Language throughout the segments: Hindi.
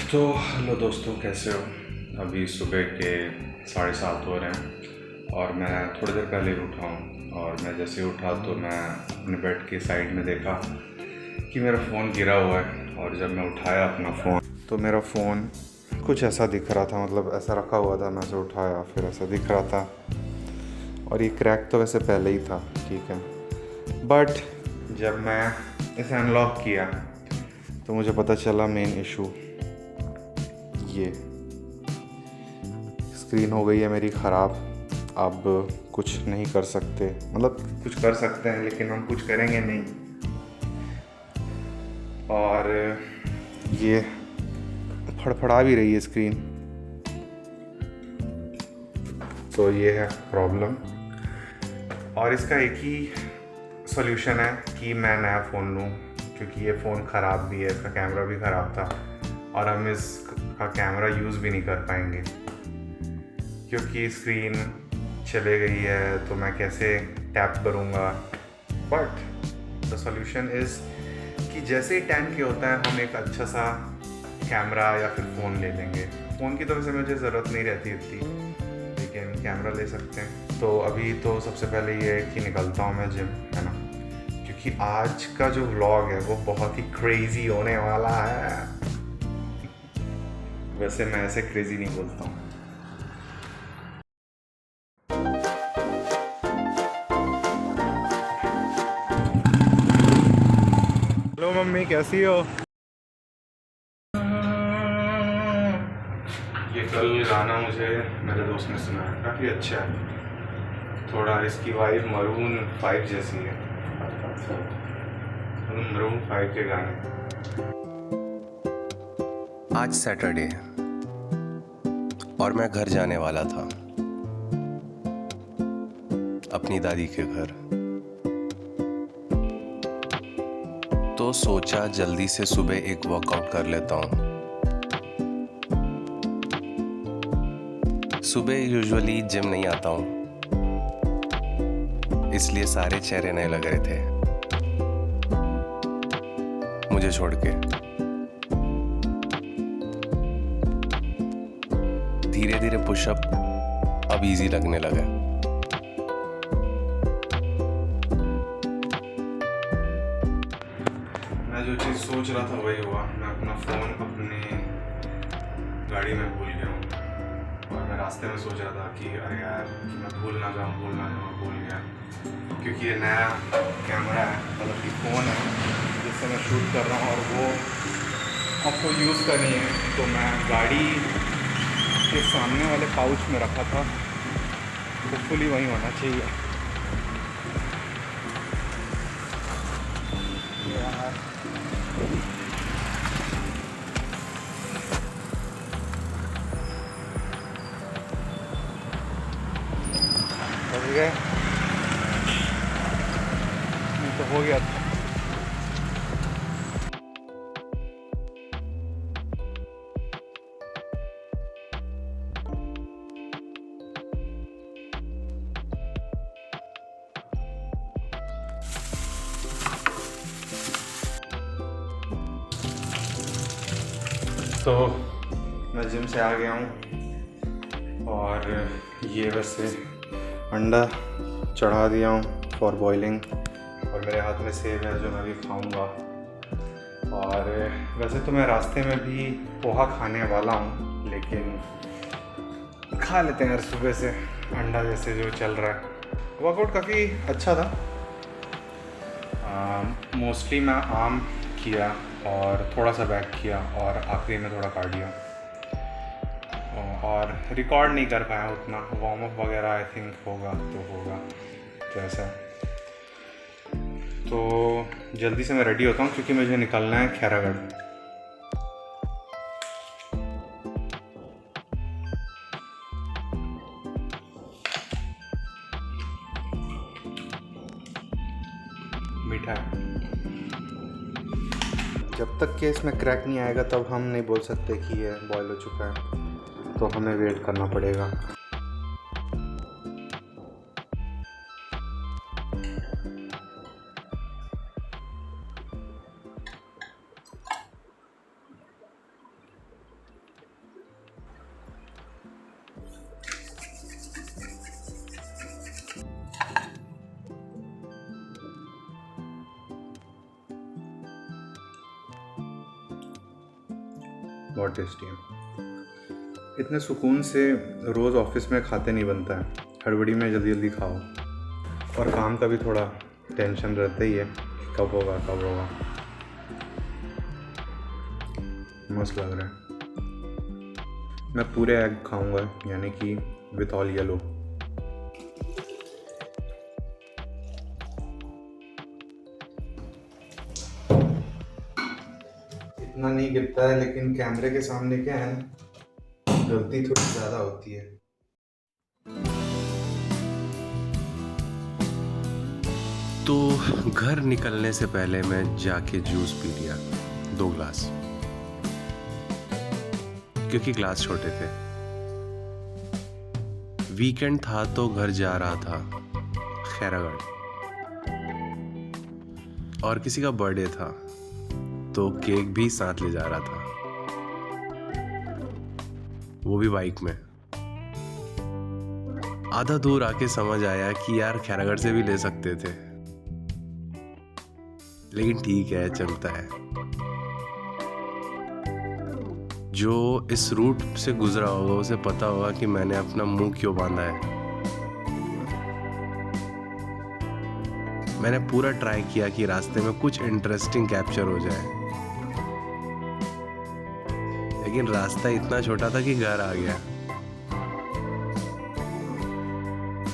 तो हेलो दोस्तों, कैसे हो। अभी सुबह के 7:30 हो रहे हैं और मैं थोड़ी देर पहले ही उठा हूँ। और मैं जैसे ही उठा तो मैं अपने बेड के साइड में देखा कि मेरा फ़ोन गिरा हुआ है। और जब मैं उठाया अपना फ़ोन तो मेरा फ़ोन कुछ ऐसा दिख रहा था, मतलब ऐसा रखा हुआ था। मैं उसे उठाया फिर ऐसा दिख रहा था। और ये क्रैक तो वैसे पहले ही था, ठीक है, बट जब मैं इसे अनलॉक किया तो मुझे पता चला मेन इशू ये स्क्रीन हो गई है मेरी ख़राब। अब कुछ नहीं कर सकते, मतलब कुछ कर सकते हैं लेकिन हम कुछ करेंगे नहीं। और ये फड़फड़ा भी रही है स्क्रीन, तो ये है प्रॉब्लम। और इसका एक ही सॉल्यूशन है कि मैं नया फ़ोन लूँ, क्योंकि ये फ़ोन ख़राब भी है, इसका कैमरा भी ख़राब था और हम इसका कैमरा यूज़ भी नहीं कर पाएंगे क्योंकि स्क्रीन चले गई है। तो मैं कैसे टैप करूँगा। बट द सॉल्यूशन इज़ कि जैसे ही 10K होता है हम एक अच्छा सा कैमरा या फिर फ़ोन ले लेंगे। फ़ोन की तो वैसे मुझे ज़रूरत नहीं रहती इतनी, लेकिन कैमरा ले सकते हैं। तो अभी तो सबसे पहले ये है कि निकलता हूँ मैं जिम, है ना, क्योंकि आज का जो व्लॉग है वो बहुत ही क्रेज़ी होने वाला है। वैसे मैं ऐसे क्रेज़ी नहीं बोलता हूँ। हेलो मम्मी, कैसी हो। ये कल गाना मुझे मेरे दोस्त ने सुनाया, काफ़ी अच्छा है। थोड़ा इसकी वाइब मरून 5 जैसी है, मरून 5 के गाने। आज सैटरडे है और मैं घर जाने वाला था, अपनी दादी के घर। तो सोचा जल्दी से सुबह एक वर्कआउट कर लेता हूँ। सुबह यूजुअली जिम नहीं आता हूँ, इसलिए सारे चेहरे नए लग रहे थे मुझे छोड़ के। धीरे धीरे पुशअप अब इजी लगने लगा। मैं जो चीज़ सोच रहा था वही हुआ। मैं अपना फ़ोन अपने गाड़ी में भूल गया हूँ। और मैं रास्ते में सोच रहा था कि अरे यार, कि मैं भूल ना जाऊँ, भूल गया। क्योंकि ये नया कैमरा है, मतलब कि फ़ोन है जिससे मैं शूट कर रहा हूँ और वो आपको यूज़ करनी है। तो मैं गाड़ी के सामने वाले पाउच में रखा था, होपफुली वहीं होना चाहिए। यार हो गए, नहीं तो हो गया था। तो मैं जिम से आ गया हूँ और ये वैसे अंडा चढ़ा दिया हूँ फॉर बॉइलिंग। और मेरे हाथ में सेब है जो मैं भी खाऊंगा। और वैसे तो मैं रास्ते में भी पोहा खाने वाला हूँ, लेकिन खा लेते हैं यार सुबह से अंडा जैसे जो चल रहा है। वर्कआउट काफ़ी अच्छा था। मोस्टली मैं आर्म किया और थोड़ा सा बैक किया और आखिरी में थोड़ा कार्डियो। और रिकॉर्ड नहीं कर पाया उतना, वार्म अप वगैरह आई थिंक होगा तो होगा। तो ऐसा, तो जल्दी से मैं रेडी होता हूँ क्योंकि मुझे निकलना है खैरागढ़। मीठा है। जब तक कि इसमें क्रैक नहीं आएगा तब हम नहीं बोल सकते कि ये बॉयल हो चुका है, तो हमें वेट करना पड़ेगा। बहुत टेस्टी है। इतने सुकून से रोज़ ऑफिस में खाते नहीं बनता है, हड़बड़ी में जल्दी जल्दी खाओ। और काम का भी थोड़ा टेंशन रहता ही है कि कब होगा कब होगा। मस्त लग रहा है। मैं पूरे एग खाऊंगा, यानी कि विथ ऑल येलो। इतना नहीं गिरता है, लेकिन कैमरे के सामने क्या है ना, गलती थोड़ी ज़्यादा होती है। तो घर निकलने से पहले मैं जाके जूस पी लिया 2 ग्लास, क्योंकि ग्लास छोटे थे। वीकेंड था तो घर जा रहा था खैरागढ़, और किसी का बर्थडे था तो केक भी साथ ले जा रहा था, वो भी बाइक में। आधा दूर आके समझ आया कि यार खैरागढ़ से भी ले सकते थे, लेकिन ठीक है, चलता है। जो इस रूट से गुजरा होगा उसे पता होगा कि मैंने अपना मुंह क्यों बांधा है। मैंने पूरा ट्राई किया कि रास्ते में कुछ इंटरेस्टिंग कैप्चर हो जाए, लेकिन रास्ता इतना छोटा था कि घर आ गया।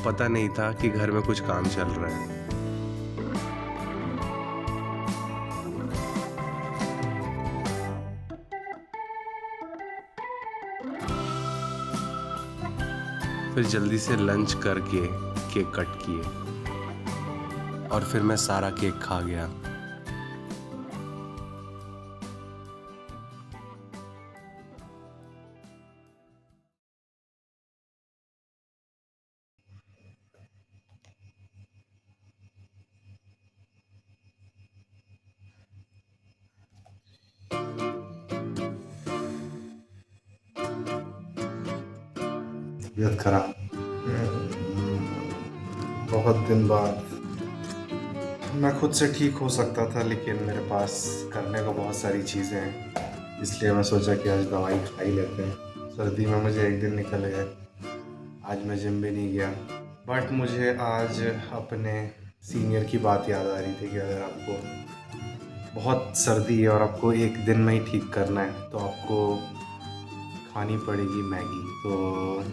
पता नहीं था कि घर में कुछ काम चल रहा है। फिर जल्दी से लंच करके केक कट किए, और फिर मैं सारा केक खा गया। तबीयत खराब, बहुत दिन बाद मैं खुद से ठीक हो सकता था, लेकिन मेरे पास करने को बहुत सारी चीज़ें हैं, इसलिए मैं सोचा कि आज दवाई खा ही लेते हैं। सर्दी में मुझे एक दिन निकल गया, आज मैं जिम भी नहीं गया। बट मुझे आज अपने सीनियर की बात याद आ रही थी कि अगर आपको बहुत सर्दी है और आपको एक दिन में ही ठीक करना है तो आपको खानी पड़ेगी मैगी। तो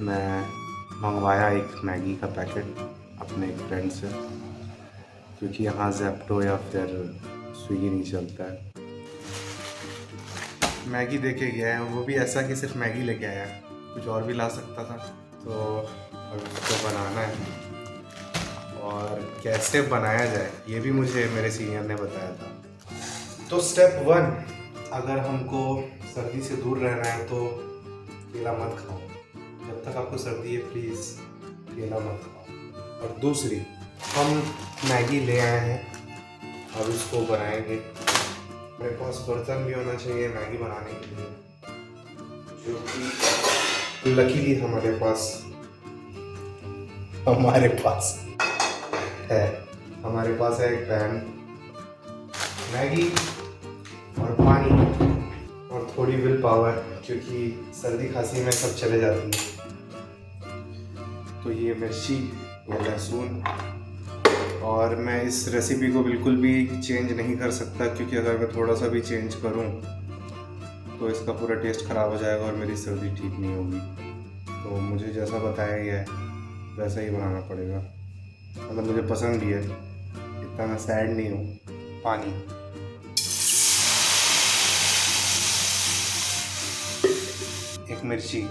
मैं मंगवाया एक मैगी का पैकेट अपने एक फ्रेंड से, क्योंकि यहाँ जेप्टो या फिर स्विगी नहीं चलता है। मैगी देके गया है, वो भी ऐसा कि सिर्फ मैगी लेके आया है, कुछ और भी ला सकता था। तो अब उसको बनाना है, और कैसे बनाया जाए ये भी मुझे मेरे सीनियर ने बताया था। तो स्टेप 1, अगर हमको सर्दी से दूर रहना है तो केला मत खाओ। जब तक आपको सर्दी है प्लीज़ केला मत खाओ। और दूसरी, हम मैगी ले आए हैं, अब इसको बनाएंगे। मेरे पास बर्तन भी होना चाहिए मैगी बनाने के लिए, जो कि लकीली हमारे पास है। हमारे पास है एक पैन, मैगी और पानी और थोड़ी विल पावर, क्योंकि सर्दी खांसी में सब चले जाती है। तो ये मिर्ची, ये लहसुन, और मैं इस रेसिपी को बिल्कुल भी चेंज नहीं कर सकता, क्योंकि अगर मैं थोड़ा सा भी चेंज करूं तो इसका पूरा टेस्ट ख़राब हो जाएगा और मेरी सर्दी ठीक नहीं होगी। तो मुझे जैसा बताया गया है वैसा ही बनाना पड़ेगा। मतलब मुझे पसंद भी है, इतना मैं सैड नहीं हूँ। पानी, एक मिर्ची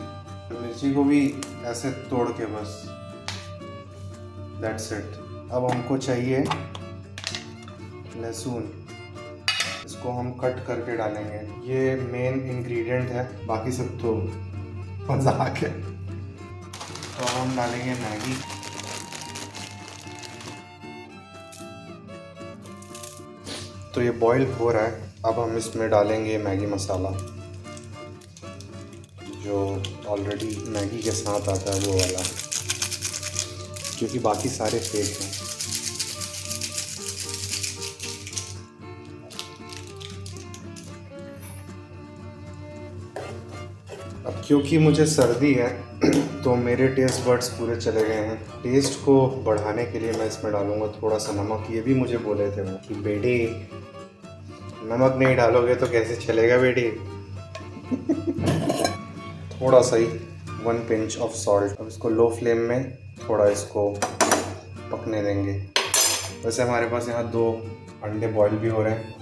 को भी ऐसे तोड़ के बस, दैट्स इट। अब हमको चाहिए लहसुन, इसको हम कट करके डालेंगे। ये मेन इंग्रेडिएंट है, बाकी सब तो मजाक है। तो अब हम डालेंगे मैगी, तो ये बॉईल हो रहा है। अब हम इसमें डालेंगे मैगी मसाला, जो ऑलरेडी मैगी के साथ आता है वो वाला, क्योंकि बाकी सारे फेक हैं। अब क्योंकि मुझे सर्दी है तो मेरे टेस्ट बड्स पूरे चले गए हैं। टेस्ट को बढ़ाने के लिए मैं इसमें डालूंगा थोड़ा सा नमक। ये भी मुझे बोले थे वो कि बेटी नमक नहीं डालोगे तो कैसे चलेगा बेटी। थोड़ा सा ही 1 पिंच ऑफ सॉल्ट। अब इसको लो फ्लेम में थोड़ा इसको पकने देंगे। वैसे हमारे पास यहाँ 2 अंडे बॉईल भी हो रहे हैं।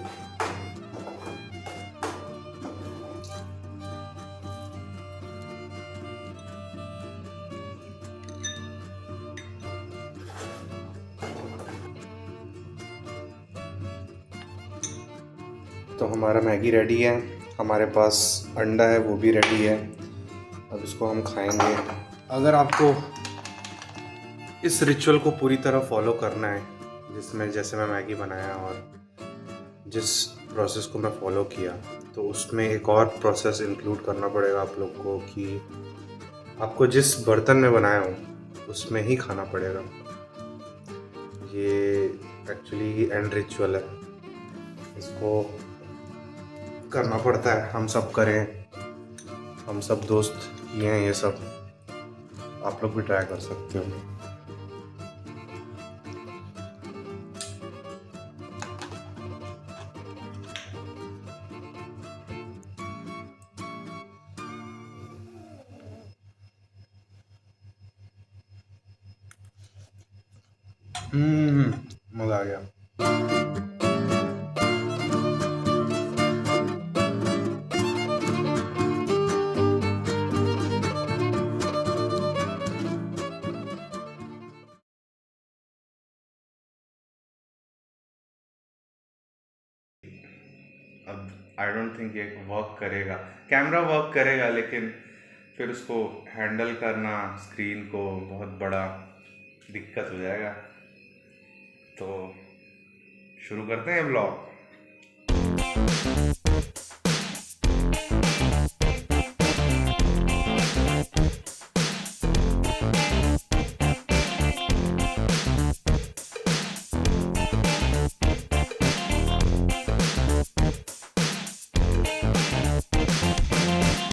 तो हमारा मैगी रेडी है, हमारे पास अंडा है वो भी रेडी है। अब इसको हम खाएंगे। अगर आपको इस रिचुअल को पूरी तरह फॉलो करना है, जिसमें जैसे मैं मैगी बनाया और जिस प्रोसेस को मैं फॉलो किया, तो उसमें एक और प्रोसेस इंक्लूड करना पड़ेगा आप लोग को कि आपको जिस बर्तन में बनाया हो उसमें ही खाना पड़ेगा। ये एक्चुअली एंड रिचुअल है, इसको करना पड़ता है। हम सब करें, हम सब दोस्त किए हैं ये सब। आप लोग भी ट्राई कर सकते हो। मज़ा आ गया। अब आई डोंट थिंक ये वर्क करेगा। कैमरा वर्क करेगा लेकिन फिर उसको हैंडल करना स्क्रीन को बहुत बड़ा दिक्कत हो जाएगा। तो शुरू करते हैं ब्लॉग।